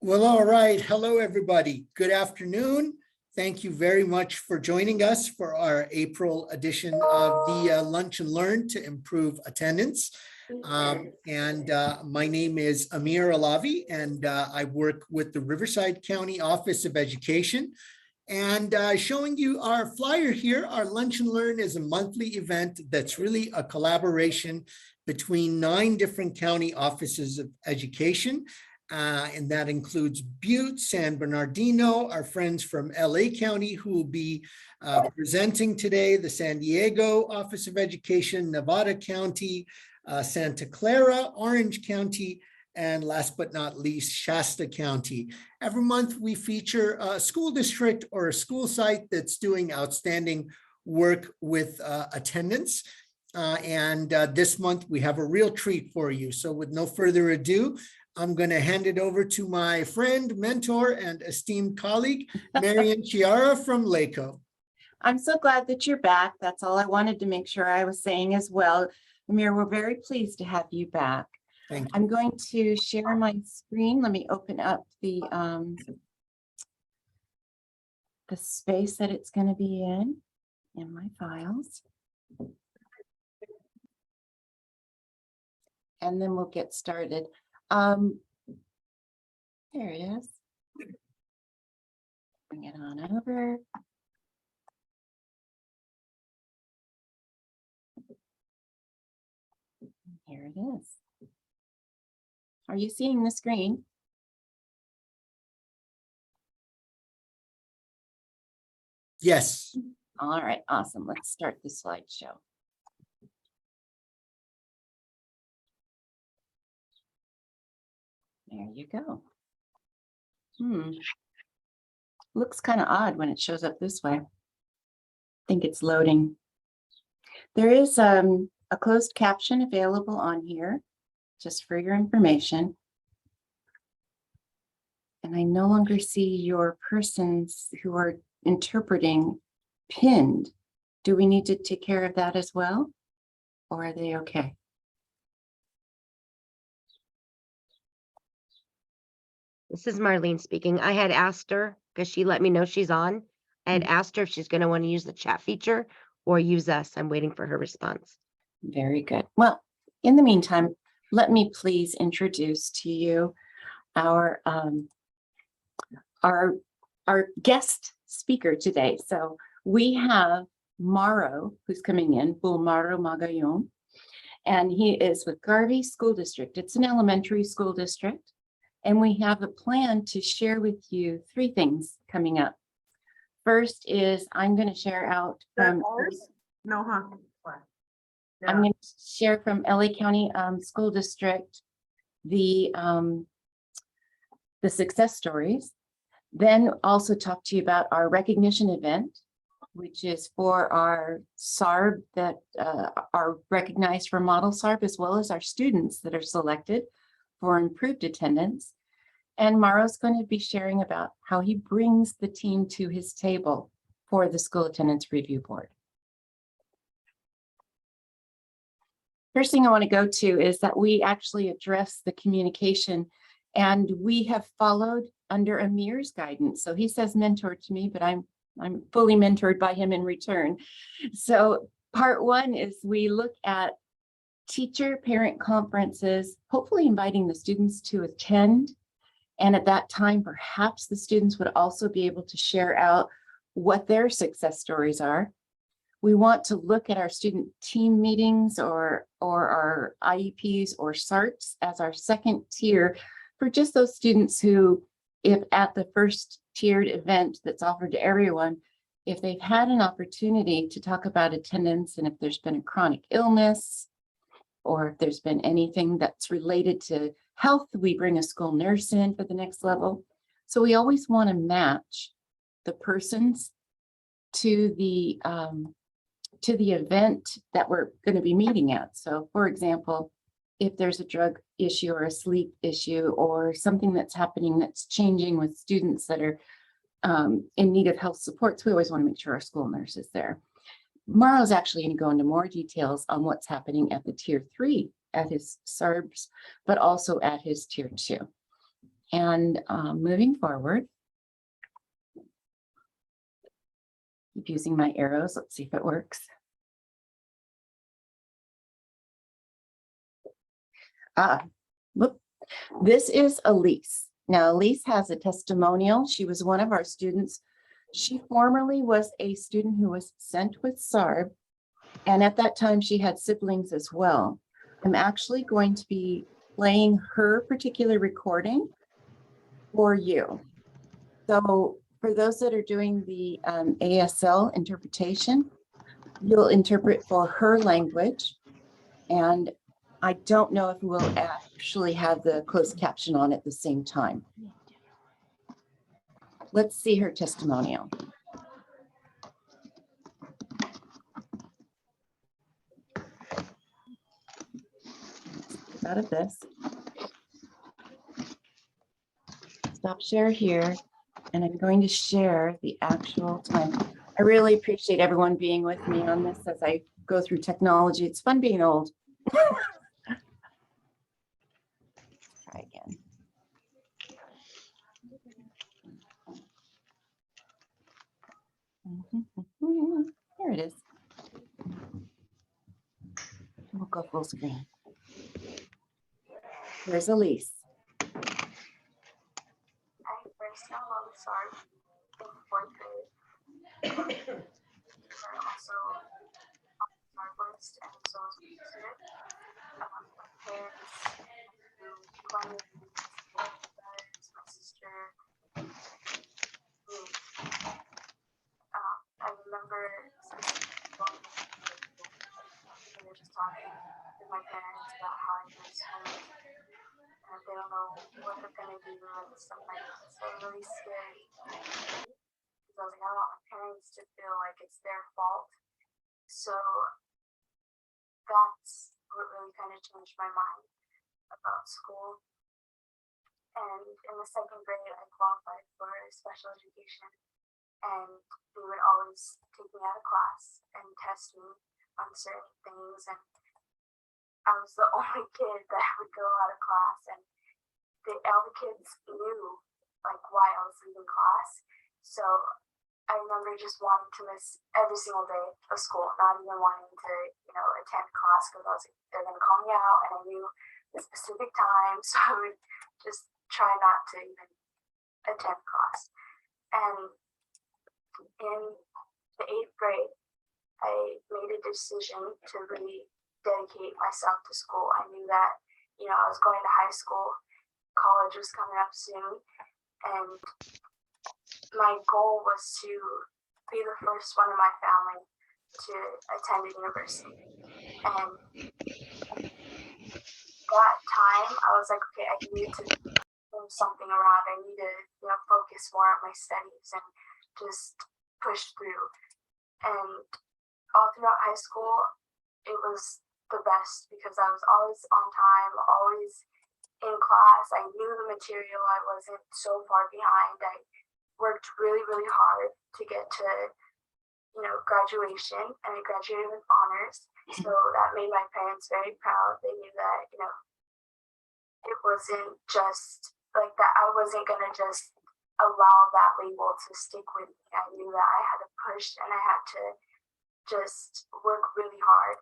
Well, all right. Hello, everybody. Good afternoon. Thank you very much for joining us for our April edition of the Lunch and Learn to improve attendance. My name is Amir Alavi, and I work with the Riverside County Office of Education. And showing you our flyer here, our Lunch and Learn is a monthly event that's really a collaboration between 9 different county offices of education. And that includes Butte, San Bernardino, our friends from LA County who will be presenting today, the San Diego Office of Education, Nevada County, Santa Clara, Orange County, and last but not least, Shasta County. Every month we feature a school district or a school site that's doing outstanding work with attendance. This month we have a real treat for you. So with no further ado, I'm going to hand it over to my friend, mentor, and esteemed colleague, Marian Chiara from LACO. I'm so glad that you're back. That's all I wanted to make sure I was saying as well. Amir, we're very pleased to have you back. Thank you. I'm going to share my screen. Let me open up the space that it's going to be in my files. And then we'll get started. There it is. Bring it on over. Here it is. Are you seeing the screen? Yes. All right, awesome. Let's start the slideshow. There you go. Looks kind of odd when it shows up this way. I think it's loading. There is a closed caption available on here, just for your information. And I no longer see your persons who are interpreting pinned. Do we need to take care of that as well? Or are they okay? This is Marlene speaking. I had asked her, because she let me know she's on. I had asked her if she's going to want to use the chat feature or use us. I'm waiting for her response. Very good. Well, in the meantime, let me please introduce to you our guest speaker today. So we have Mauro, who's coming in, Mauro Magallon, and he is with Garvey School District. It's an elementary school district. And we have a plan to share with you 3 things coming up. First is I'm going to share out from I'm going to share from LA County School District the success stories. Then also talk to you about our recognition event, which is for our SARB that are recognized for model SARB, as well as our students that are selected for improved attendance. And Mauro's going to be sharing about how he brings the team to his table for the School Attendance Review Board. First thing I want to go to is that we actually address the communication, and we have followed under Amir's guidance. So he says mentor to me, but I'm fully mentored by him in return. So part 1 is we look at teacher-parent conferences, hopefully inviting the students to attend. And at that time, perhaps the students would also be able to share out what their success stories are. We want to look at our student team meetings or our IEPs or SARTs as our second tier for just those students who, if at the first tiered event that's offered to everyone, if they've had an opportunity to talk about attendance and if there's been a chronic illness, or if there's been anything that's related to health, we bring a school nurse in for the next level. So we always want to match the persons to the event that we're going to be meeting at. So for example, if there's a drug issue or a sleep issue or something that's happening that's changing with students that are in need of health supports, we always want to make sure our school nurse is there. Mauro's actually going to go into more details on what's happening at the tier 3 at his SARBs, but also at his tier 2. And moving forward, keep using my arrows. Let's see if it works. Whoop. This is Elise. Now, Elise has a testimonial. She was one of our students. She formerly was a student who was sent with SARB, and at that time she had siblings as well. I'm actually going to be playing her particular recording for you. So for those that are doing the ASL interpretation, you'll interpret for her language, and I don't know if we'll actually have the closed caption on at the same time. Let's see her testimonial. Out of this. Stop share here, and I'm going to share the actual time. I really appreciate everyone being with me on this as I go through technology. It's fun being old. Try again. Here it is. We'll go full screen. Here's Elise. I first downloaded SARB in 4th grade. We're also on the SARB list, and so is my sister. My parents, who one of my brothers, my sister, me. I remember we were just talking with my parents about how I miss home. And they don't know what they're gonna do and stuff like that. So really scary. Because I was like, I don't want my parents to feel like it's their fault. So that's what really kind of changed my mind about school. And in the 2nd grade, I qualified for special education. And they would always take me out of class and test me on certain things. And I was the only kid that would go out of class, and all the kids knew like why I was leaving class. So I remember just wanting to miss every single day of school, not even wanting to, attend class because I was like, they're gonna call me out, and I knew the specific time, so I would just try not to even attend class. And in the 8th grade, I made a decision to really dedicate myself to school. I knew that, I was going to high school, college was coming up soon, and my goal was to be the first one in my family to attend a university. And that time, I was like, okay, I need to move something around. I need to, focus more on my studies and just push through. And all throughout high school, it was the best because I was always on time, always in class. I knew the material. I wasn't so far behind. I worked really, really hard to get to, graduation, and I graduated with honors. So that made my parents very proud. They knew that, it wasn't just like that. I wasn't going to just allow that label to stick with me. I knew that I had to push and I had to just work really hard.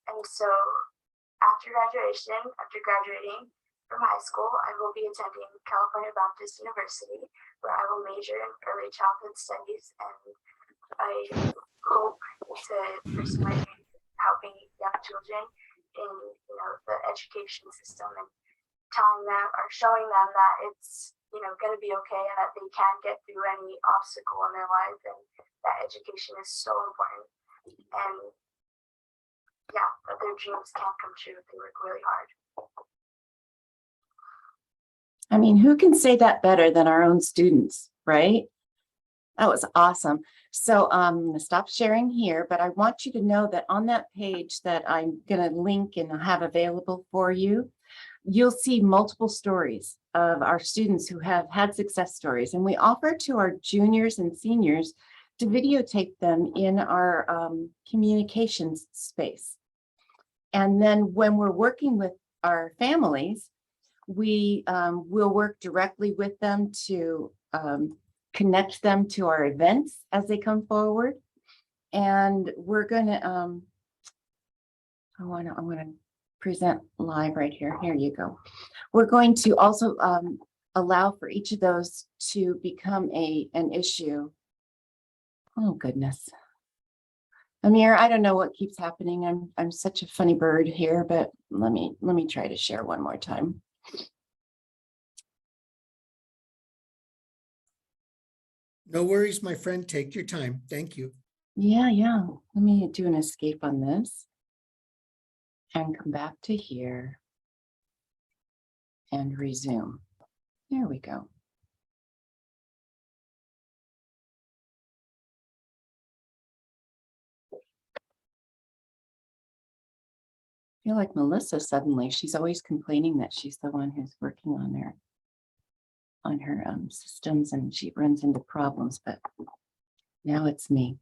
And so after graduating from high school, I will be attending California Baptist University, where I will major in early childhood studies, and I hope to pursue my dream helping young children in the education system and telling them or showing them that it's going to be okay and that they can get through any obstacle in their life, and that education is so important, and yeah, that their dreams can come true if they work really hard. I mean, who can say that better than our own students, right? That was awesome. So I'm going to stop sharing here, but I want you to know that on that page that I'm going to link and have available for you, you'll see multiple stories of our students who have had success stories. And we offer to our juniors and seniors to videotape them in our communications space. And then when we're working with our families, We will work directly with them to connect them to our events as they come forward. And we're gonna, I wanna present live right here. Here you go. We're going to also allow for each of those to become an issue. Oh, goodness. Amir, I don't know what keeps happening. I'm such a funny bird here, but let me try to share one more time. No worries, my friend. Take your time. Thank you. Yeah. Let me do an escape on this and come back to here and resume. There we go. I feel like Melissa suddenly, she's always complaining that she's the one who's working on her systems and she runs into problems, but now it's me.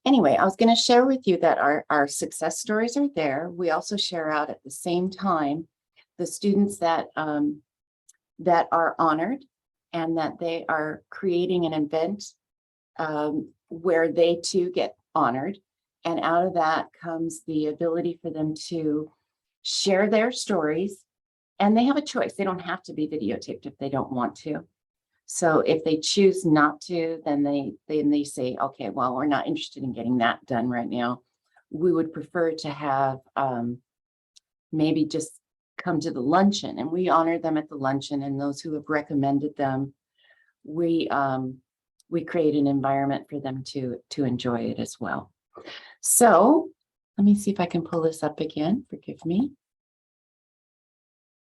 Anyway, I was going to share with you that our success stories are there. We also share out at the same time the students that are honored and that they are creating an event where they too get honored. And out of that comes the ability for them to share their stories. And they have a choice. They don't have to be videotaped if they don't want to. So if they choose not to, then they say, okay, well, we're not interested in getting that done right now. We would prefer to have maybe just come to the luncheon, and we honor them at the luncheon, and those who have recommended them, we create an environment for them to enjoy it as well. So let me see if I can pull this up again. Forgive me.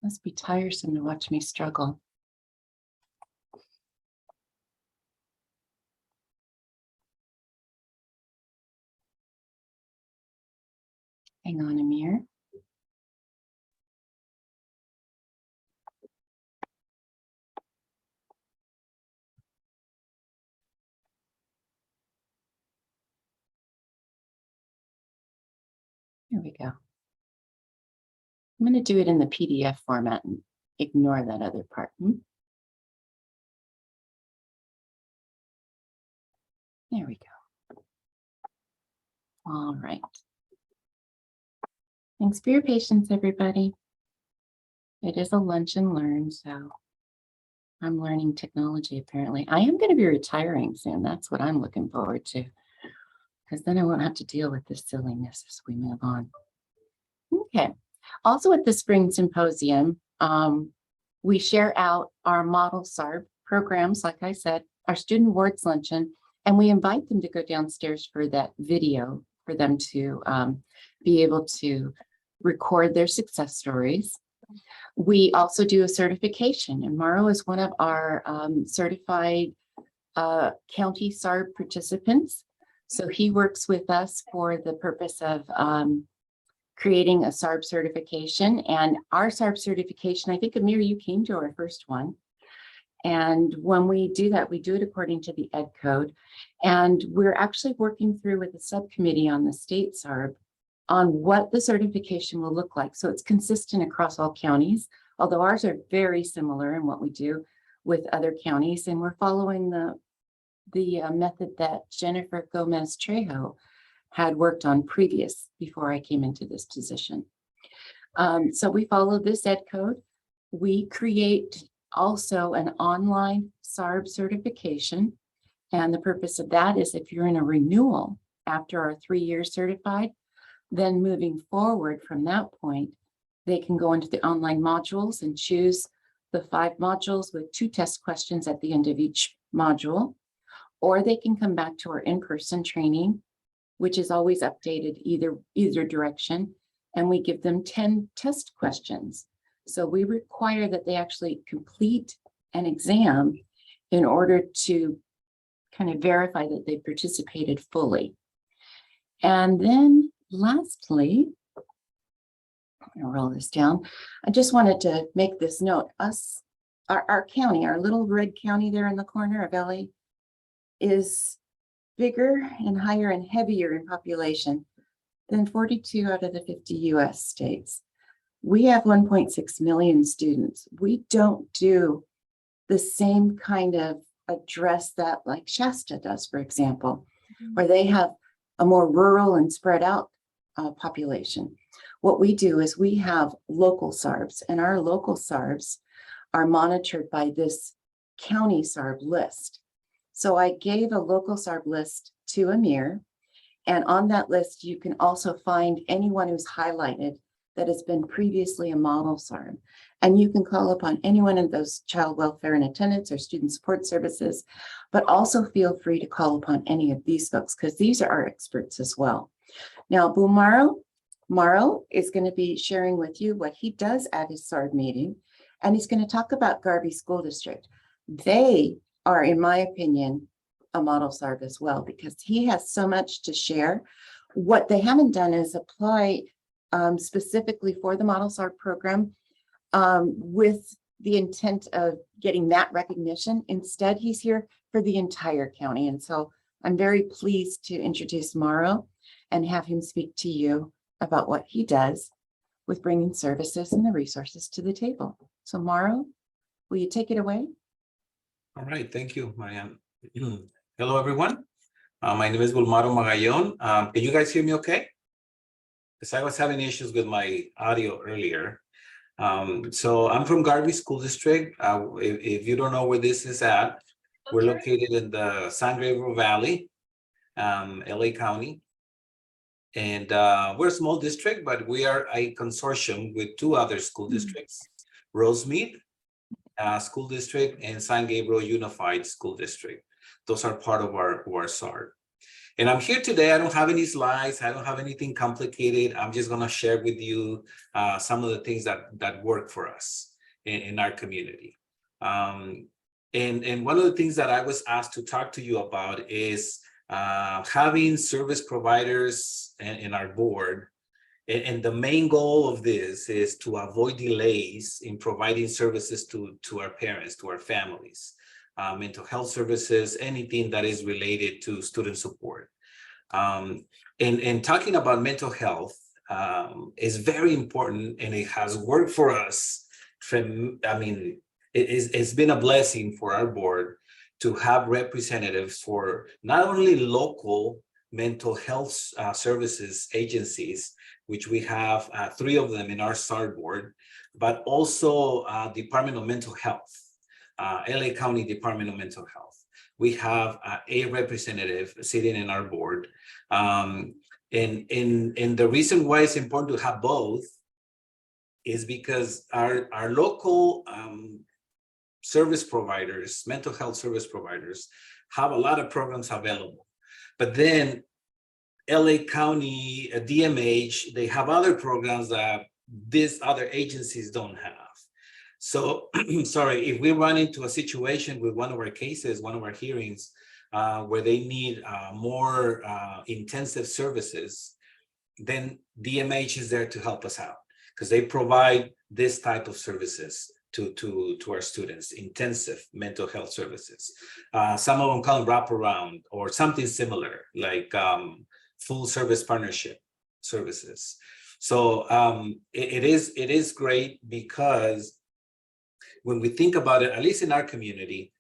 Must be tiresome to watch me struggle. Hang on, Amir. Here we go. I'm going to do it in the PDF format and ignore that other part. There we go. All right. Thanks for your patience, everybody. It is a lunch and learn, so I'm learning technology apparently. I am going to be retiring soon. That's what I'm looking forward to, because then I won't have to deal with this silliness as we move on. Okay. Also at the Spring Symposium, we share out our model SARB programs, like I said, our Student Awards Luncheon, and we invite them to go downstairs for that video for them to be able to record their success stories. We also do a certification, and Mauro is one of our certified county SARB participants. So he works with us for the purpose of creating a SARB certification. And our SARB certification, I think, Amir, you came to our first one. And when we do that, we do it according to the Ed Code. And we're actually working through with the subcommittee on the state SARB on what the certification will look like. So it's consistent across all counties, although ours are very similar in what we do with other counties. And we're following the method that Jennifer Gomez Trejo had worked on before I came into this position. So we follow this Ed Code. We create also an online SARB certification. And the purpose of that is if you're in a renewal after our 3 years certified, then moving forward from that point, they can go into the online modules and choose the 5 modules with 2 test questions at the end of each module, or they can come back to our in-person training, which is always updated either direction, and we give them 10 test questions. So we require that they actually complete an exam in order to kind of verify that they participated fully. And then lastly, I'm going to roll this down. I just wanted to make this note. Our county, our little red county there in the corner of LA, is bigger and higher and heavier in population than 42 out of the 50 US states. We have 1.6 million students. We don't do the same kind of address that like Shasta does, for example, where they have a more rural and spread out population. What we do is we have local SARBs, and our local SARBs are monitored by this county SARB list. So I gave a local SARB list to Amir, and on that list, you can also find anyone who's highlighted that has been previously a model SARB. And you can call upon anyone in those child welfare and attendance or student support services, but also feel free to call upon any of these folks because these are our experts as well. Now, Mauro is going to be sharing with you what he does at his SARB meeting, and he's going to talk about Garvey School District. They are, in my opinion, a model SARB as well, because he has so much to share. What they haven't done is apply specifically for the model SARB program with the intent of getting that recognition. Instead, he's here for the entire county. And so I'm very pleased to introduce Mauro and have him speak to you about what he does with bringing services and the resources to the table. So Mauro, will you take it away? All right, thank you, Marianne. Hello, everyone. My name is Mauro Magayon. Can you guys hear me okay? Because I was having issues with my audio earlier. So I'm from Garvey School District. If you don't know where this is at, we're located in the San Gabriel Valley, LA County. And we're a small district, but we are a consortium with two other school districts, Rosemead School District and San Gabriel Unified School District. Those are part of our SARB. And I'm here today. I don't have any slides. I don't have anything complicated. I'm just going to share with you some of the things that work for us in our community. And one of the things that I was asked to talk to you about is having service providers in our board. And the main goal of this is to avoid delays in providing services to our parents, to our families. Mental health services, anything that is related to student support. And talking about mental health is very important, and it has worked for us. It's been a blessing for our board to have representatives for not only local mental health services agencies, which we have 3 of them in our SARB board, but also Department of Mental Health. LA County Department of Mental Health. We have a representative sitting in our board. And the reason why it's important to have both is because our local service providers, mental health service providers, have a lot of programs available. But then LA County, DMH, they have other programs that these other agencies don't have. So, sorry, if we run into a situation with one of our cases, one of our hearings, where they need more intensive services, then DMH is there to help us out because they provide this type of services to our students, intensive mental health services. Some of them call them wraparound or something similar, like full service partnership services. So it is great because when we think about it, at least in our community,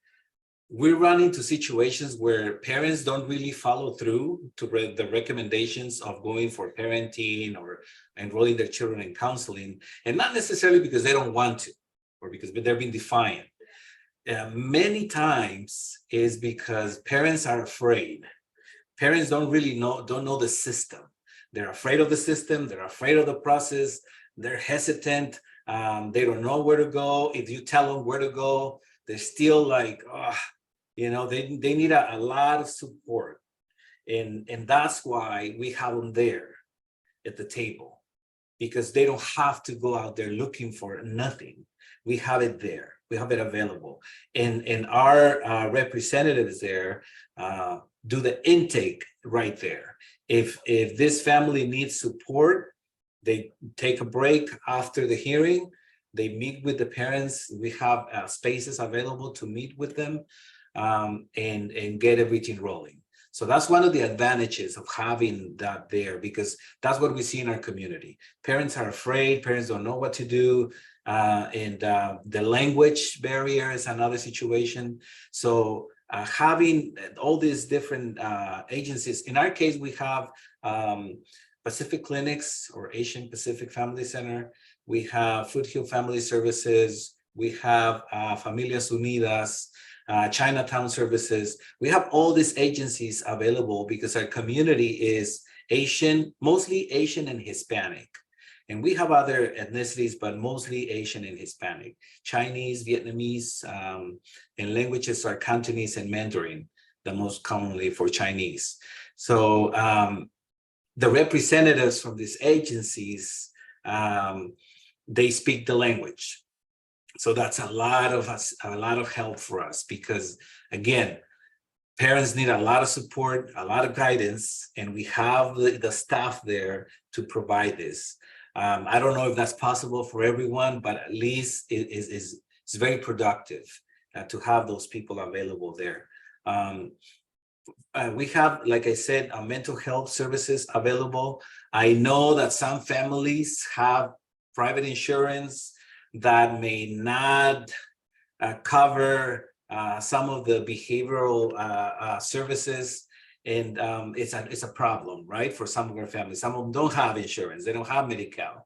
we run into situations where parents don't really follow through to the recommendations of going for parenting or enrolling their children in counseling, and not necessarily because they don't want to, or because they're being defiant. Many times is because parents are afraid. Parents don't know the system. They're afraid of the system. They're afraid of the process. They're hesitant. They don't know where to go. If you tell them where to go, they're still like, they need a lot of support. And that's why we have them there at the table, because they don't have to go out there looking for nothing. We have it there. We have it available. And our representatives there do the intake right there. If this family needs support, they take a break after the hearing. They meet with the parents. We have spaces available to meet with them and get everything rolling. So that's one of the advantages of having that there, because that's what we see in our community. Parents are afraid, parents don't know what to do, and the language barrier is another situation. So having all these different agencies, in our case, we have Pacific Clinics or Asian Pacific Family Center, we have Foothill Family Services, we have Familias Unidas, Chinatown Services. We have all these agencies available because our community is Asian, mostly Asian and Hispanic. And we have other ethnicities, but mostly Asian and Hispanic. Chinese, Vietnamese, and languages are Cantonese and Mandarin, the most commonly for Chinese. So the representatives from these agencies, they speak the language. So that's a lot of help for us, because again, parents need a lot of support, a lot of guidance, and we have the staff there to provide this. I don't know if that's possible for everyone, but at least it's very productive to have those people available there. We have, like I said, mental health services available. I know that some families have private insurance that may not cover some of the behavioral services, and it's a problem, right, for some of our families. Some of them don't have insurance; they don't have Medi-Cal.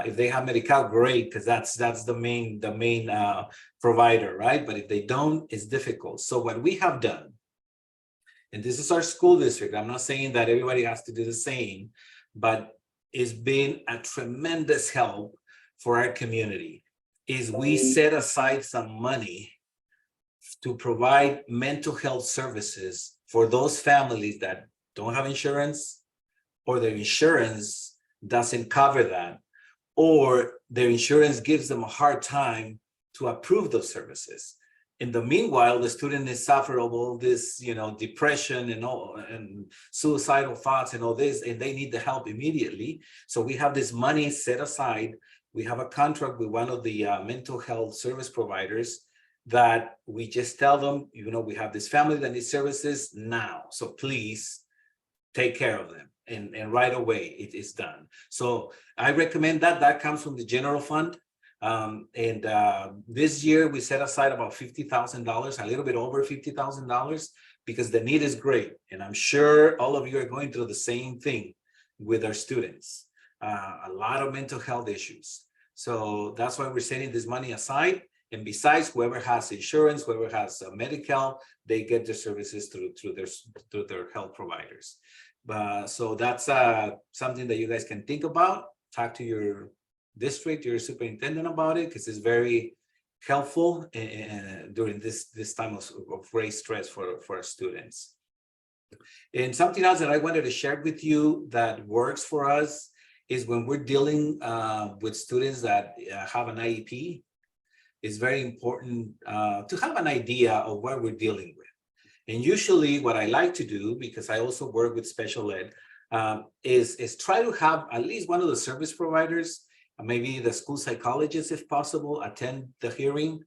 If they have Medi-Cal, great, because that's the main provider, right? But if they don't, it's difficult. So what we have done, and this is our school district, I'm not saying that everybody has to do the same, but it's been a tremendous help for our community, is we set aside some money to provide mental health services for those families that don't have insurance, or their insurance doesn't cover that, or their insurance gives them a hard time to approve those services. In the meanwhile, the student is suffering all this, depression and suicidal thoughts and all this, and they need the help immediately. So we have this money set aside. We have a contract with one of the mental health service providers that we just tell them, we have this family that needs services now, so please take care of them. And right away it is done. So I recommend that comes from the general fund. This year we set aside about $50,000, a little bit over $50,000, because the need is great. And I'm sure all of you are going through the same thing with our students, a lot of mental health issues. So that's why we're setting this money aside. And besides, whoever has insurance, whoever has Medi-Cal, they get their services through their health providers. So that's something that you guys can think about. Talk to your district, your superintendent about it, because it's very helpful during this time of great stress for our students. And something else that I wanted to share with you that works for us is when we're dealing with students that have an IEP, it's very important to have an idea of what we're dealing with. And usually what I like to do, because I also work with special ed, is try to have at least one of the service providers, maybe the school psychologist, if possible, attend the hearing,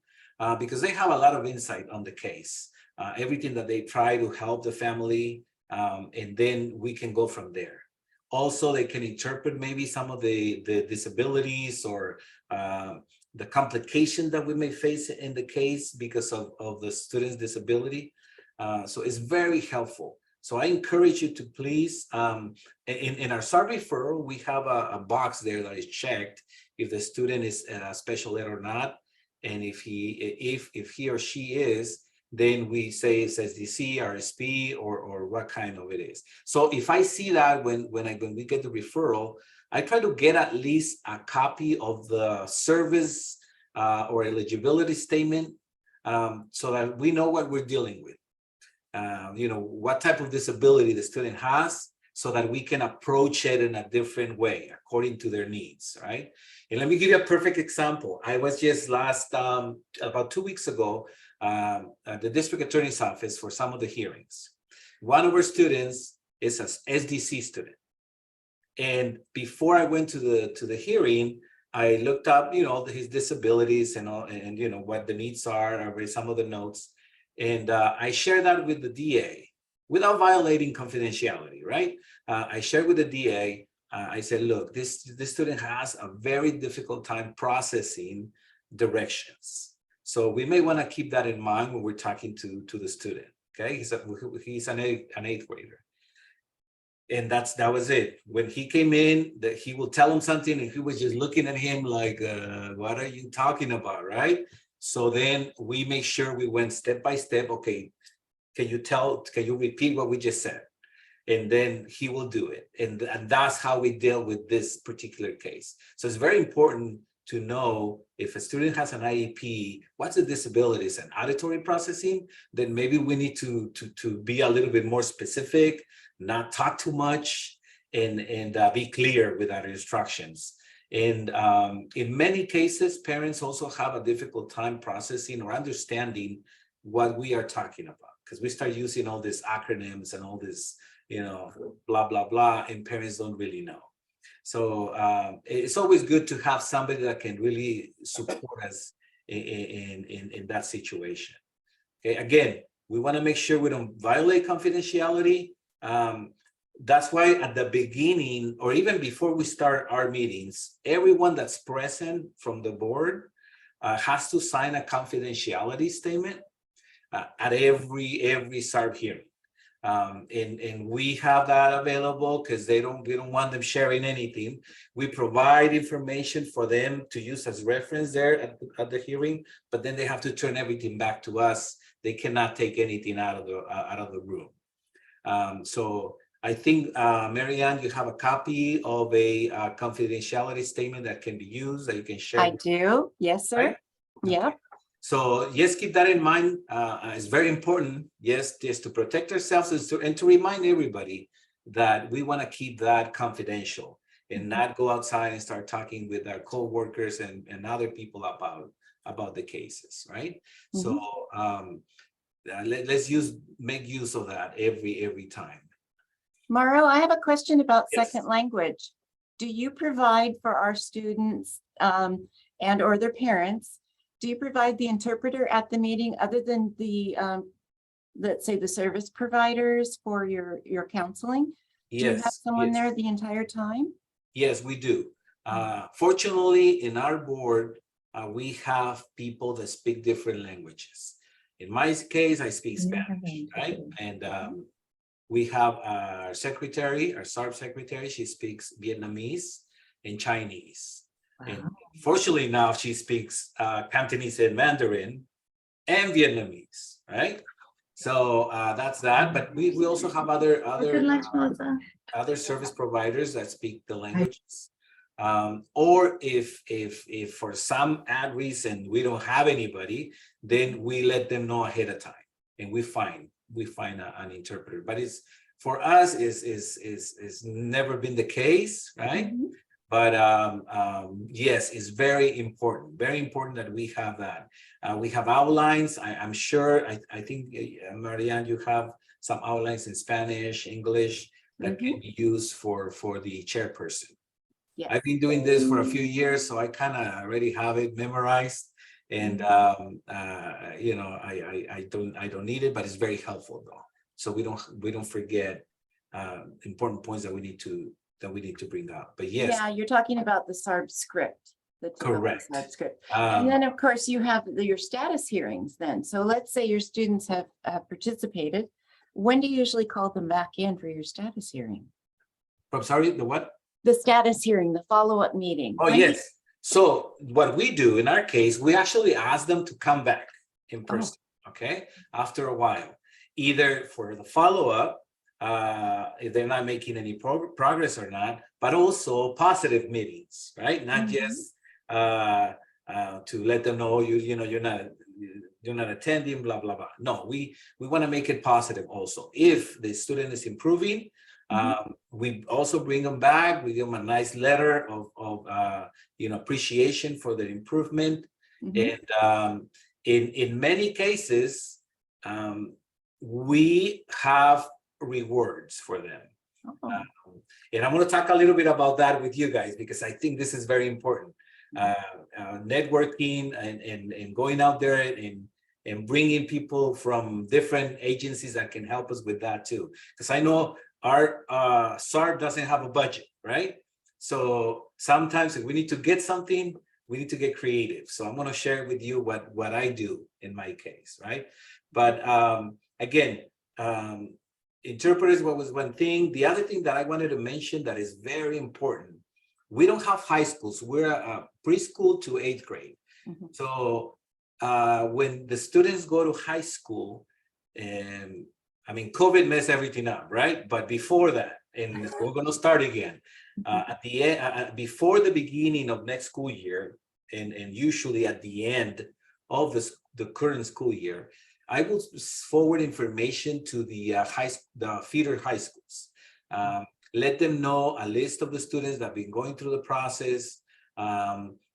because they have a lot of insight on the case, everything that they try to help the family, and then we can go from there. Also, they can interpret maybe some of the disabilities or the complication that we may face in the case because of the student's disability. So it's very helpful. So I encourage you to please, in our SAR referral, we have a box there that is checked if the student is special ed or not. And if he or she is, then we say it's SDC, RSP, or what kind of it is. So if I see that when we get the referral, I try to get at least a copy of the service or eligibility statement, so that we know what we're dealing with. What type of disability the student has, so that we can approach it in a different way according to their needs, right? And let me give you a perfect example. I was just about 2 weeks ago, at the district attorney's office for some of the hearings. One of our students is an SDC student. And before I went to the hearing, I looked up, his disabilities and all, and what the needs are. I read some of the notes, and I shared that with the DA. without violating confidentiality, right? I shared with the DA, I said, look, this student has a very difficult time processing directions. So we may want to keep that in mind when we're talking to the student, okay? He's an eighth grader. And that was it. When he came in, that he will tell him something and he was just looking at him like, what are you talking about, right? So then we make sure we went step by step. Okay, can you repeat what we just said? And then he will do it. And that's how we deal with this particular case. So it's very important to know if a student has an IEP, what's the disabilities and auditory processing, then maybe we need to be a little bit more specific, not talk too much, and be clear with our instructions. And in many cases, parents also have a difficult time processing or understanding what we are talking about, because we start using all these acronyms and all this, blah, blah, blah, and parents don't really know. So it's always good to have somebody that can really support us in that situation. Okay, again, we want to make sure we don't violate confidentiality. That's why at the beginning, or even before we start our meetings, everyone that's present from the board has to sign a confidentiality statement at every SARB hearing. And we have that available because we don't want them sharing anything. We provide information for them to use as reference there at the hearing, but then they have to turn everything back to us. They cannot take anything out of the room. So I think, Marianne, you have a copy of a confidentiality statement that can be used, that you can share. I do. Yes, sir. Right? Yeah. Okay. So yes, keep that in mind. It's very important, yes, just to protect ourselves and to remind everybody that we want to keep that confidential and not go outside and start talking with our co-workers and other people about the cases, right? So let's make use of that every time. Mauro, I have a question about Yes. second language. Do you provide for our students and or their parents, do you provide the interpreter at the meeting other than the, let's say, the service providers for your counseling? Do you have someone there the entire time? Yes, we do. Fortunately, in our board, we have people that speak different languages. In my case, I speak Spanish, right? And we have our secretary, our SARB secretary, she speaks Vietnamese and Chinese. Wow. And fortunately now she speaks Cantonese and Mandarin and Vietnamese, right? So that's that, but we also have other service providers that speak the languages. Or if for some odd reason we don't have anybody, then we let them know ahead of time, and we find an interpreter. But it's for us is never been the case, right? But yes, it's very important that we have that. We have outlines. I'm sure. I think Marianne, you have some outlines in Spanish, English that can be used for the chairperson. Yes. I've been doing this for a few years, so I kind of already have it memorized. And you know, I don't need it, but it's very helpful though. So we don't forget important points that we need to bring up. But yes, yeah, you're talking about the SARB script. Correct. SARB script. And then of course you have your status hearings then. So let's say your students have participated. When do you usually call them back in for your status hearing? I'm sorry, the what? The status hearing, the follow-up meeting. Oh, yes. So what we do in our case, we actually ask them to come back in person, okay? After a while, either for the follow-up, if they're not making any progress or not, but also positive meetings, right? Not just to let them know you're not attending, blah blah blah. No, we want to make it positive also. If the student is improving, we also bring them back. We give them a nice letter of appreciation for their improvement. And in many cases, we have rewards for them. And I'm going to talk a little bit about that with you guys, because I think this is very important. Networking and going out there and bringing people from different agencies that can help us with that too. Because I know our SAR doesn't have a budget, right? So sometimes if we need to get something, we need to get creative. So I'm going to share with you what I do in my case, right? But again, interpreters was one thing. The other thing that I wanted to mention that is very important, we don't have high schools. We're a preschool to 8th grade. Mhm. So when the students go to high school, and I mean, COVID messed everything up, right? But before that, and we're going to start again at the end, before the beginning of next school year, and usually at the end of the current school year, I will forward information to the feeder high schools. Let them know a list of the students that have been going through the process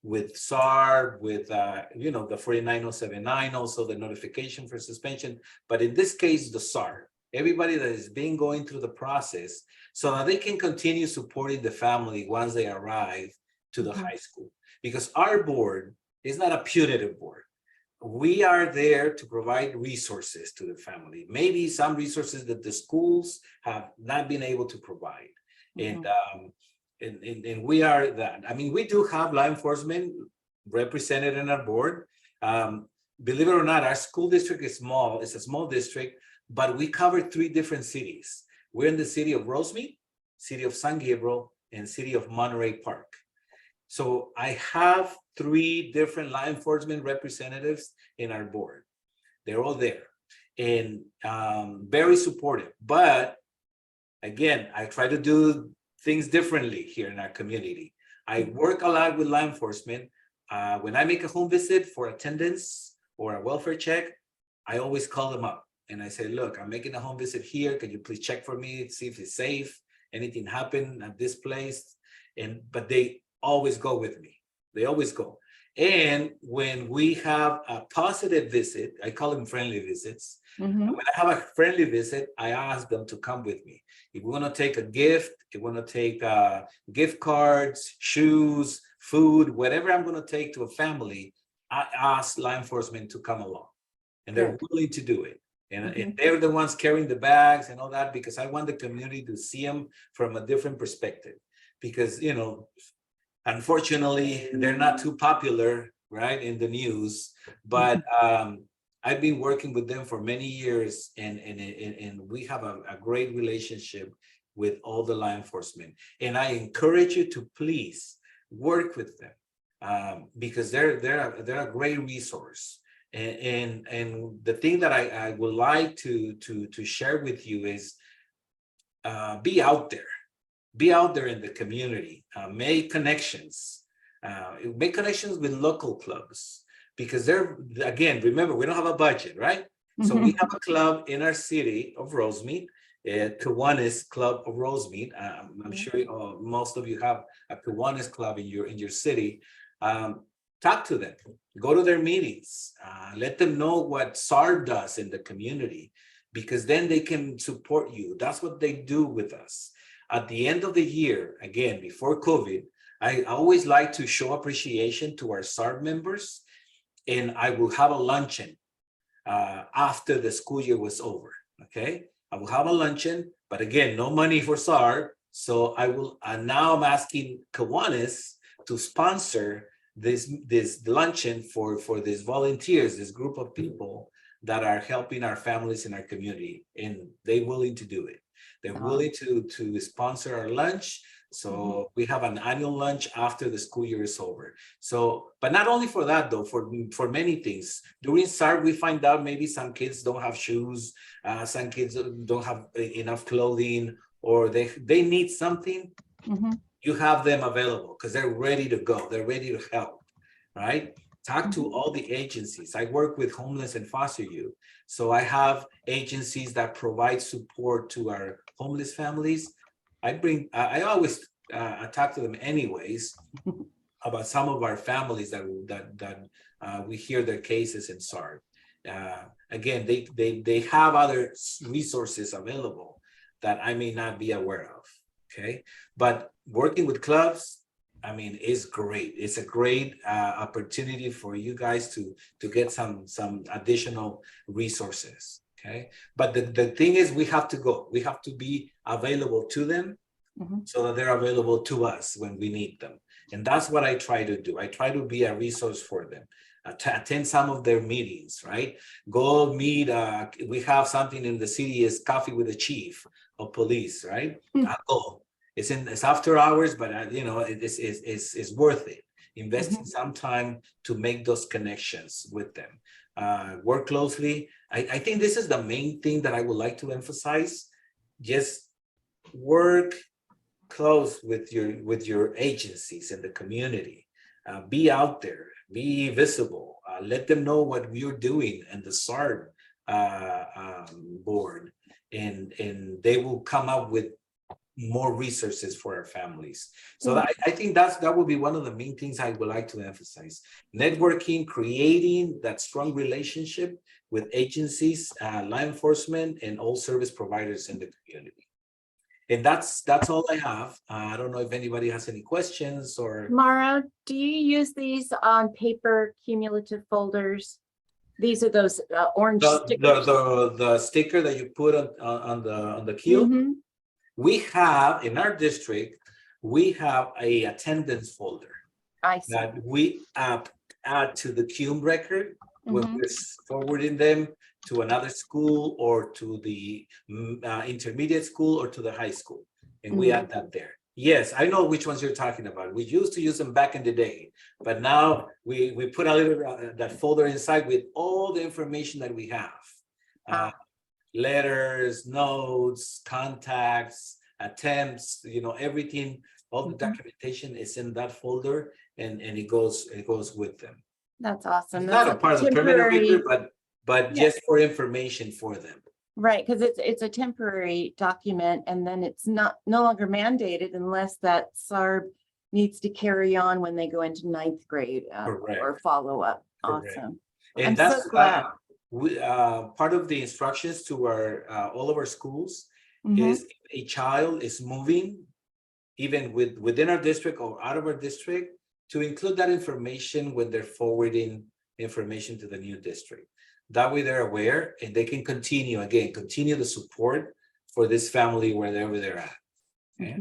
with SAR, with the 49079, also the notification for suspension. But in this case, the SAR, everybody that has been going through the process, so that they can continue supporting the family once they arrive to the high school. Because our board is not a punitive board. We are there to provide resources to the family, maybe some resources that the schools have not been able to provide. And we are that. I mean, we do have law enforcement represented in our board. Believe it or not, our school district is small. It's a small district, but we cover 3 different cities. We're in the city of Rosemead, city of San Gabriel, and city of Monterey Park. So I have 3 different law enforcement representatives in our board. They're all there and very supportive. But again, I try to do things differently here in our community. I work a lot with law enforcement. When I make a home visit for attendance or a welfare check, I always call them up and I say, look, I'm making a home visit here. Can you please check for me, see if it's safe? Anything happened at this place? But they always go with me. They always go. And when we have a positive visit, I call them friendly visits. Mhm. When I have a friendly visit, I ask them to come with me. If we want to take a gift, if we want to take gift cards, shoes, food, whatever I'm going to take to a family, I ask law enforcement to come along. And they're willing to do it. And they're the ones carrying the bags and all that, because I want the community to see them from a different perspective. Because, unfortunately, they're not too popular, right, in the news. But I've been working with them for many years, and we have a great relationship with all the law enforcement. And I encourage you to please work with them because they're a great resource. And the thing that I would like to share with you is be out there. Be out there in the community, make connections with local clubs, because again, remember, we don't have a budget, right? So we have a club in our city of Rosemead, Kiwanis Club of Rosemead. I'm sure most of you have a Kiwanis club in your city. Talk to them, go to their meetings, let them know what SAR does in the community, because then they can support you. That's what they do with us. At the end of the year, again, before COVID, I always like to show appreciation to our SAR members, and I will have a luncheon after the school year was over, okay? I will have a luncheon, but again, no money for SAR, so I will, now I'm asking Kiwanis to sponsor this luncheon for these volunteers, this group of people that are helping our families in our community, and they're willing to do it. They're willing to sponsor our lunch. So we have an annual lunch after the school year is over. So, but not only for that though, for many things. During SAR, we find out maybe some kids don't have shoes, some kids don't have enough clothing, or they need something. You have them available because they're ready to go. They're ready to help, right? Talk to all the agencies. I work with homeless and foster youth. So I have agencies that provide support to our homeless families. I always talk to them anyways about some of our families that we hear their cases in SAR. Again, they have other resources available that I may not be aware of, okay? But working with clubs, I mean, it's great. It's a great opportunity for you guys to get some additional resources. Okay, but the thing is, we have to go. We have to be available to them, so that they're available to us when we need them. And that's what I try to do. I try to be a resource for them. Attend some of their meetings, right? Go meet, we have something in the city is coffee with the chief of police, right? I'll go. It's after hours, but you know, it's worth it. Investing some time to make those connections with them. Work closely. I think this is the main thing that I would like to emphasize. Just work close with your agencies in the community. Be out there, be visible, let them know what you're doing and the SARB board, and they will come up with more resources for our families. So I think that would be one of the main things I would like to emphasize. Networking, creating that strong relationship with agencies, law enforcement, and all service providers in the community. And that's all I have. I don't know if anybody has any questions or. Mara, do you use these on paper cumulative folders? These are those orange stickers. The sticker that you put on the queue. We have in our district, we have a attendance folder I see. that we add to the queue record when we're forwarding them to another school or to the intermediate school or to the high school, and we add that there. Yes, I know which ones you're talking about. We used to use them back in the day, but now we put a little that folder inside with all the information that we have. Letters, notes, contacts, attempts, you know, everything, all the documentation is in that folder, and it goes with them. That's awesome. It's That's not a part of the permanent record, but just for information for them. Right, because it's a temporary document, and then it's no longer mandated unless that SARB needs to carry on when they go into ninth grade or follow up. Correct. Awesome. And I'm that's so glad. part of the instructions to our all of our schools is if a child is moving, even within our district or out of our district, to include that information when they're forwarding information to the new district. That way they're aware and they can continue the support for this family wherever they're at. Okay?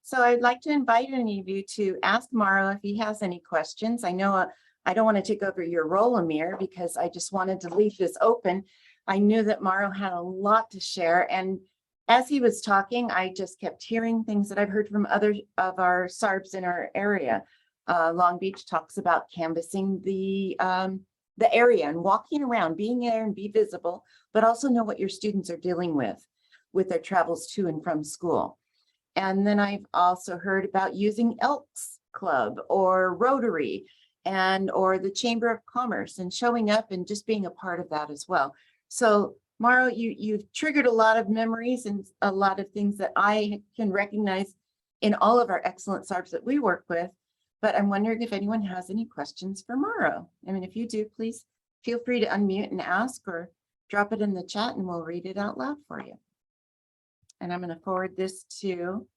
So I'd like to invite any of you to ask Mauro if he has any questions. I know I don't want to take over your role, Amir, because I just wanted to leave this open. I knew that Mauro had a lot to share, and as he was talking, I just kept hearing things that I've heard from other of our SARBs in our area. Long Beach talks about canvassing the area and walking around, being there and be visible, but also know what your students are dealing with their travels to and from school. And then I've also heard about using Elks Club or Rotary or the Chamber of Commerce, and showing up and just being a part of that as well. So Mauro, you've triggered a lot of memories and a lot of things that I can recognize in all of our excellent SARBs that we work with. But I'm wondering if anyone has any questions for Mauro. I mean, if you do, please feel free to unmute and ask, or drop it in the chat and we'll read it out loud for you. And I'm going to forward this to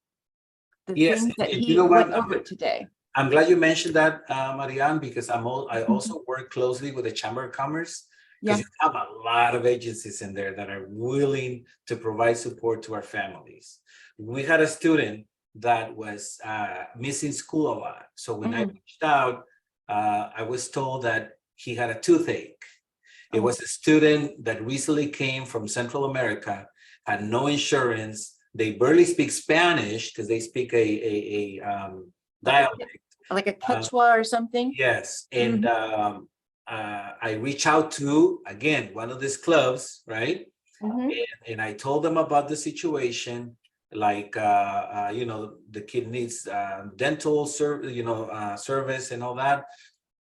the things that he went over today. I'm glad you mentioned that, Marianne, because I also work closely with the Chamber of Commerce, because you have a lot of agencies in there that are willing to provide support to our families. We had a student that was missing school a lot. So when I reached out, I was told that he had a toothache. It was a student that recently came from Central America, had no insurance. They barely speak Spanish because they speak a dialect. Like a Quechua or something? Yes. And I reached out to, again, one of these clubs, right? And I told them about the situation. Like, you know, the kid needs dental service and all that.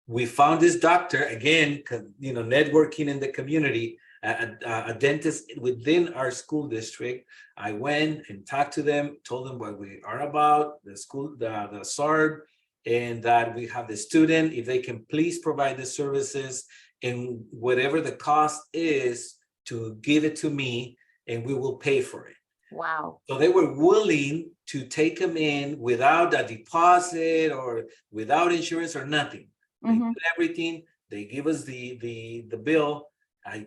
We found this doctor, again, you know, networking in the community, a dentist within our school district. I went and talked to them, told them what we are about, the school, the SARB, and that we have the student, if they can please provide the services and whatever the cost is, to give it to me and we will pay for it. Wow. So they were willing to take them in without a deposit or without insurance or nothing. They Mhm. did everything. They give us the bill. I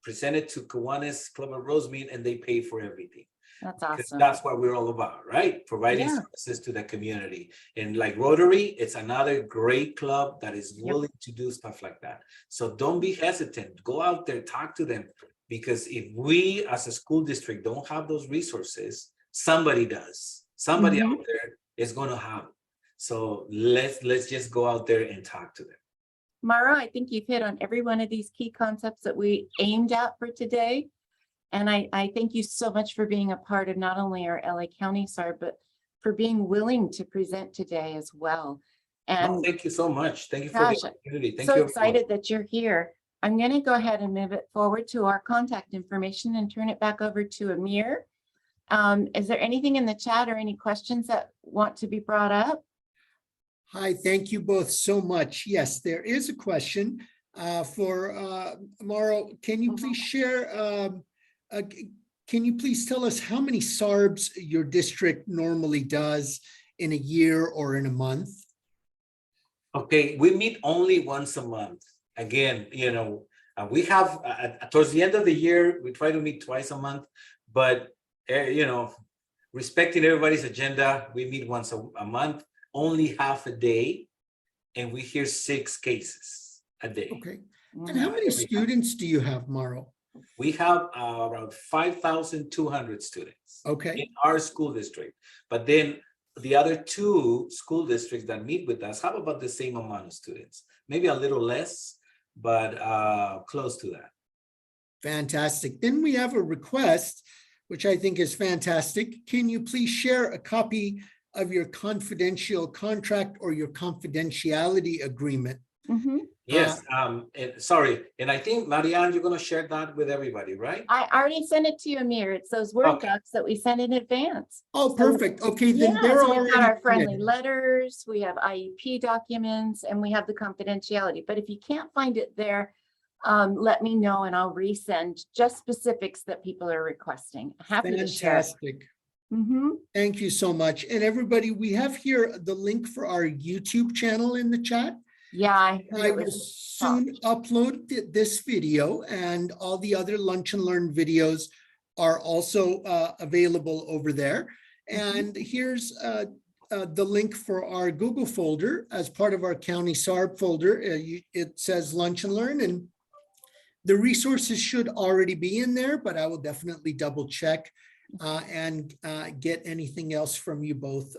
present it to Kiwanis Club of Rosemead and they pay for everything. That's Because awesome. that's what we're all about, right? Providing Yeah. services to the community. And like Rotary, it's another great club that is Yep. willing to do stuff like that. So don't be hesitant. Go out there, talk to them. Because if we as a school district don't have those resources, somebody does. Somebody Mhm. out there is going to have it. So let's just go out there and talk to them. Mara, I think you've hit on every one of these key concepts that we aimed at for today. And I thank you so much for being a part of not only our LA County SARB, but for being willing to present today as well. No, And thank you so much. Thank you for gosh, the opportunity. Thank so you, everyone. excited that you're here. I'm going to go ahead and move it forward to our contact information and turn it back over to Amir. Is there anything in the chat or any questions that want to be brought up? Hi, thank you both so much. Yes, there is a question for Mauro. Can you please share, can you please tell us how many SARBs your district normally does in a year or in a month? Okay, we meet only once a month. Again, we have towards the end of the year, we try to meet twice a month, but respecting everybody's agenda, we meet once a month, only half a day, and we hear 6 cases a day. Okay. And how many students do you have, Mauro? We have around 5,200 students in Okay. our school district, but then the other 2 school districts that meet with us have about the same amount of students, maybe a little less, but close to that. Fantastic. Then we have a request, which I think is fantastic. Can you please share a copy of your confidential contract or your confidentiality agreement? Mhm. Yes, sorry, and I think, Marianne, you're gonna share that with everybody, right? I already sent it to you, Amir. It's those Word Okay. docs that we sent in advance. Oh, So- perfect. Okay, then Yeah, they're so we've got already our friendly submitted. letters, we have IEP documents, and we have the confidentiality. But if you can't find it there, let me know and I'll resend just specifics that people are requesting. Happy to share. Fantastic. Mhm. Thank you so much. And everybody, we have here the link for our YouTube channel in the chat. Yeah, I heard I it will was soon upload this video, and all the other Lunch and Learn videos are also available over there. And here's the link for our Google folder as part of our county SARB folder. It says Lunch and Learn, and the resources should already be in there, but I will definitely double check and get anything else from you both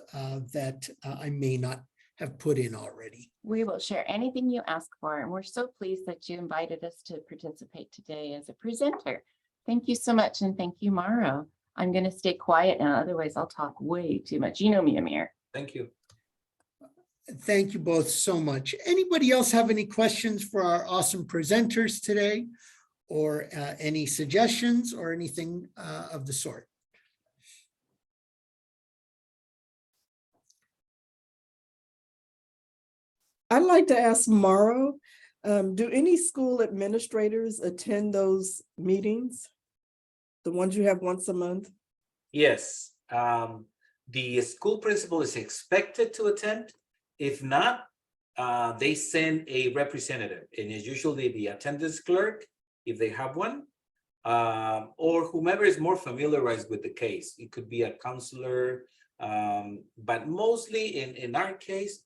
that I may not have put in already. We will share anything you ask for, and we're so pleased that you invited us to participate today as a presenter. Thank you so much, and thank you, Mauro. I'm going to stay quiet now, otherwise I'll talk way too much. You know me, Amir. Thank you. Thank you both so much. Anybody else have any questions for our awesome presenters today, or any suggestions or anything of the sort? I'd like to ask Mauro, do any school administrators attend those meetings? The ones you have once a month? Yes, the school principal is expected to attend. If not, they send a representative, and it's usually the attendance clerk, if they have one, or whomever is more familiarized with the case. It could be a counselor, but mostly in our case,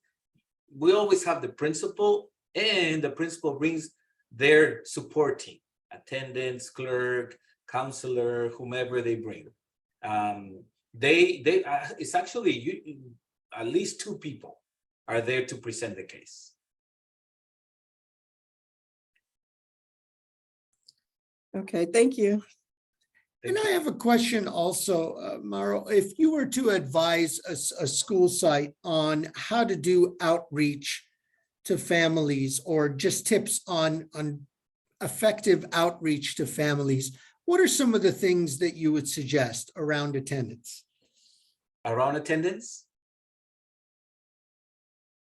we always have the principal, and the principal brings their support team, attendance clerk, counselor, whomever they bring. It's actually at least 2 people are there to present the case. Okay, thank you. And I have a question also, Mauro. If you were to advise a school site on how to do outreach to families, or just tips on effective outreach to families, what are some of the things that you would suggest around attendance? Around attendance?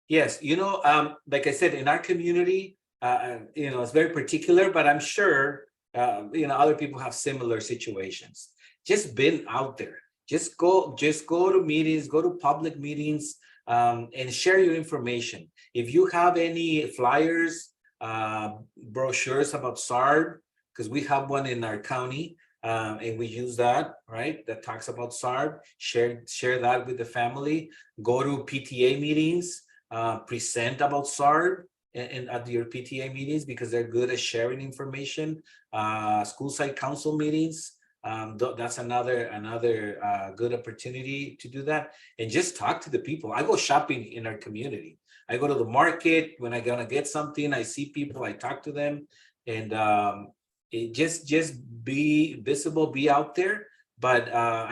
Yes, like I said, in our community, it's very particular, but I'm sure other people have similar situations. just been out there. Just go to meetings, go to public meetings, and share your information. If you have any flyers, brochures about SARB, because we have one in our county, and we use that, right? That talks about SARB. Share that with the family. Go to PTA meetings, present about SARB and at your PTA meetings, because they're good at sharing information. School site council meetings. That's another good opportunity to do that, and just talk to the people. I go shopping in our community. I go to the market when I gonna get something. I see people, I talk to them, and it just be visible, be out there. But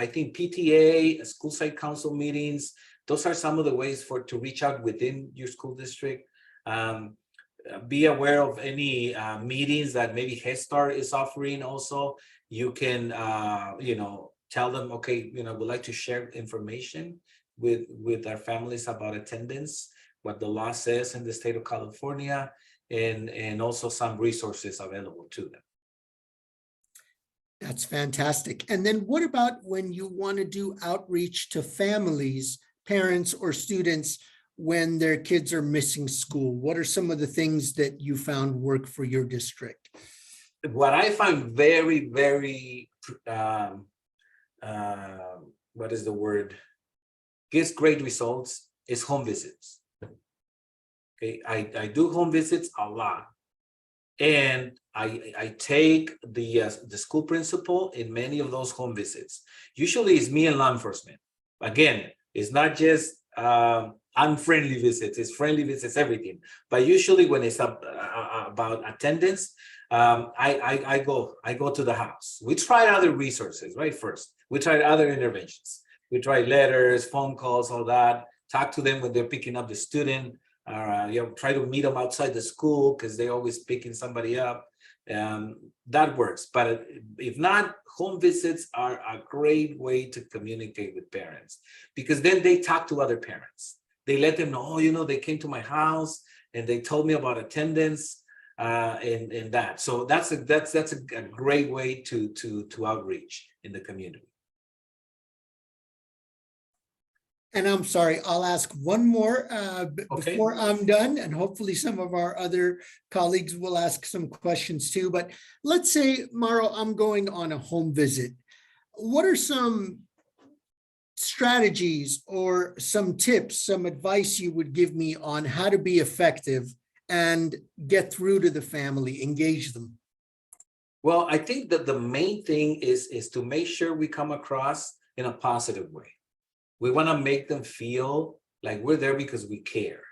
I think PTA, school site council meetings, those are some of the ways to reach out within your school district. Be aware of any meetings that maybe Head Start is offering also. You can, tell them, okay, we'd like to share information with our families about attendance, what the law says in the state of California, and also some resources available to them. That's fantastic. And then what about when you want to do outreach to families, parents, or students when their kids are missing school? What are some of the things that you found work for your district? What I find very, very, what is the word? Gives great results is home visits. Okay, I do home visits a lot. And I take the school principal in many of those home visits. Usually it's me and law enforcement. Again, it's not just unfriendly visits, it's friendly visits, everything. But usually when it's about attendance, I go to the house. We try other resources, right? First, we try other interventions. We try letters, phone calls, all that. Talk to them when they're picking up the student. Try to meet them outside the school because they're always picking somebody up. That works. But if not, home visits are a great way to communicate with parents, because then they talk to other parents. They let them know, oh, they came to my house and they told me about attendance and that. So that's a great way to outreach in the community. And I'm sorry, I'll ask one more Okay. before I'm done, and hopefully some of our other colleagues will ask some questions too. But let's say, Mauro, I'm going on a home visit. What are some strategies or some tips, some advice you would give me on how to be effective and get through to the family, engage them? Well, I think that the main thing is to make sure we come across in a positive way. We want to make them feel like we're there because we care.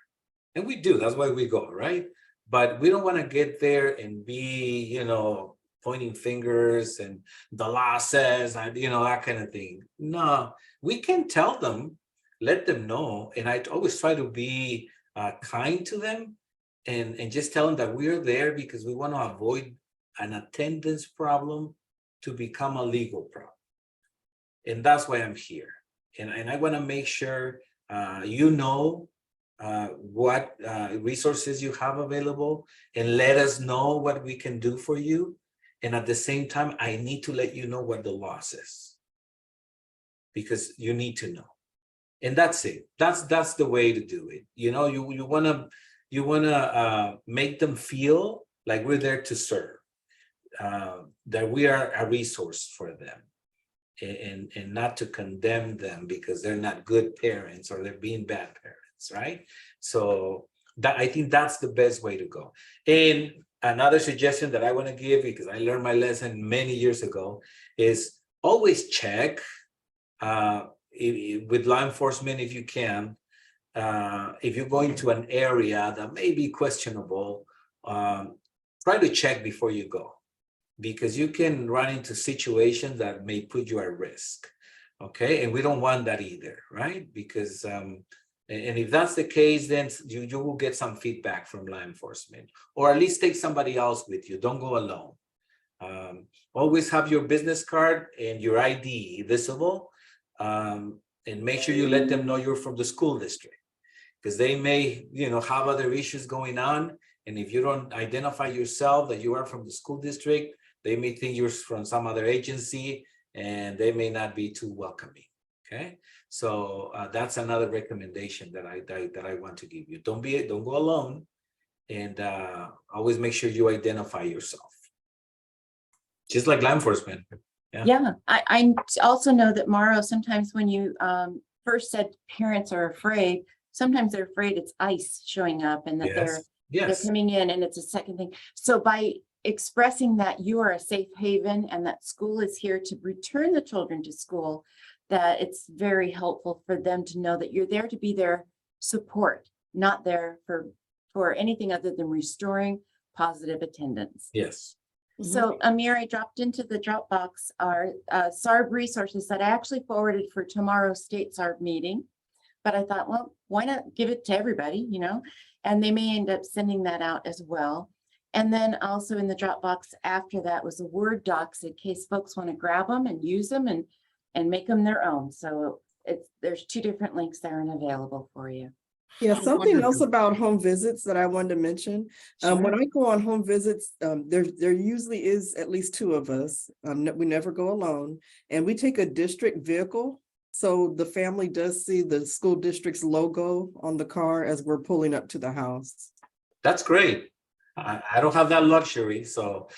And we do, that's why we go, right? But we don't want to get there and be, pointing fingers and the law says, that kind of thing. No, we can tell them, let them know. And I always try to be kind to them and just tell them that we're there because we want to avoid an attendance problem to become a legal problem. And that's why I'm here. And I want to make sure what resources you have available, and let us know what we can do for you. And at the same time, I need to let you know what the law says, because you need to know. And that's it. That's the way to do it. You wanna make them feel like we're there to serve, that we are a resource for them. And not to condemn them because they're not good parents or they're being bad parents, right? So I think that's the best way to go. And another suggestion that I want to give, because I learned my lesson many years ago, is always check with law enforcement if you can. If you're going to an area that may be questionable, try to check before you go, because you can run into situations that may put you at risk. Okay, and we don't want that either, right? Because and if that's the case, then you will get some feedback from law enforcement, or at least take somebody else with you. Don't go alone. Always have your business card and your ID visible, and make sure you let them know you're from the school district, because they may have other issues going on. And if you don't identify yourself that you are from the school district, they may think you're from some other agency, and they may not be too welcoming. Okay, so that's another recommendation that I want to give you. Don't go alone, and always make sure you identify yourself. Just like law enforcement. Yeah, I also know that Mauro, sometimes when you first said parents are afraid, sometimes they're afraid it's ICE showing up and that they're Yes. coming in and it's a second thing. So by expressing that you are a safe haven and that school is here to return the children to school, that it's very helpful for them to know that you're there to be their support, not there for anything other than restoring positive attendance. Yes. So Amir, I dropped into the Dropbox our SARB resources that I actually forwarded for tomorrow's state SARB meeting. But I thought, well, why not give it to everybody, you know? And they may end up sending that out as well. And then also in the Dropbox after that was the Word docs in case folks want to grab them and use them and make them their own. So there's 2 different links there and available for you. Yeah, something else Wonderful. about home visits that I wanted to mention. When I go on home visits, there usually is at least 2 of us. We never go alone, and we take a district vehicle. So the family does see the school district's logo on the car as we're pulling up to the house. That's great. I don't have that luxury, so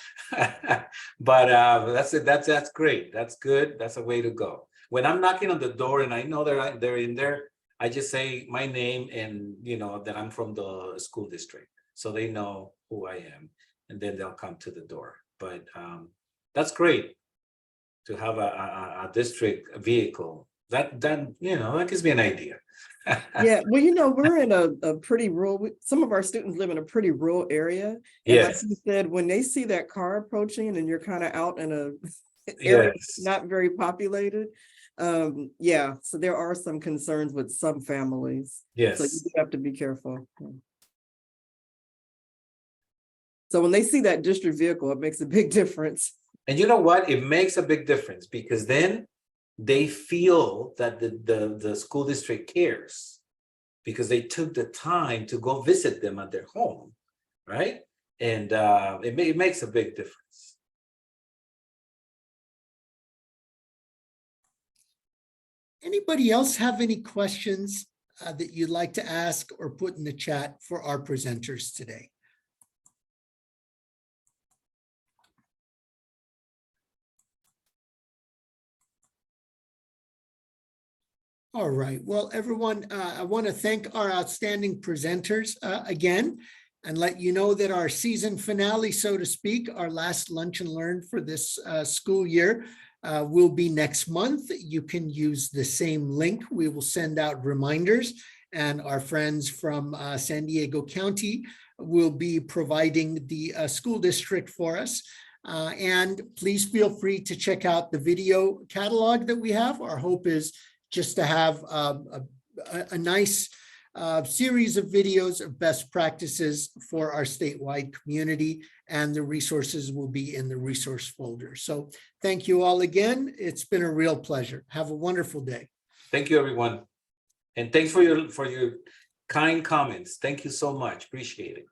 but that's great. That's good. That's a way to go. When I'm knocking on the door and I know they're in there, I just say my name and that I'm from the school district, so they know who I am, and then they'll come to the door. But that's great to have a district vehicle. That gives me an idea. Yeah, well, we're in a pretty rural, some of our students live in a pretty rural area. And like Yes. you said, when they see that car approaching and you're kind of out in a area Yes. not very populated. Yeah, so there are some concerns with some families. Yes. So you do have to be careful. So when they see that district vehicle, it makes a big difference. And you know what? It makes a big difference because then they feel that the school district cares because they took the time to go visit them at their home, right? And it makes a big difference. Anybody else have any questions that you'd like to ask or put in the chat for our presenters today? All right, well, everyone, I want to thank our outstanding presenters again and let you know that our season finale, so to speak, our last lunch and learn for this school year will be next month. You can use the same link. We will send out reminders, and our friends from San Diego County will be providing the school district for us. And please feel free to check out the video catalog that we have. Our hope is just to have a nice series of videos of best practices for our statewide community, and the resources will be in the resource folder. So thank you all again. It's been a real pleasure. Have a wonderful day. Thank you, everyone. And thanks for your kind comments. Thank you so much. Appreciate it.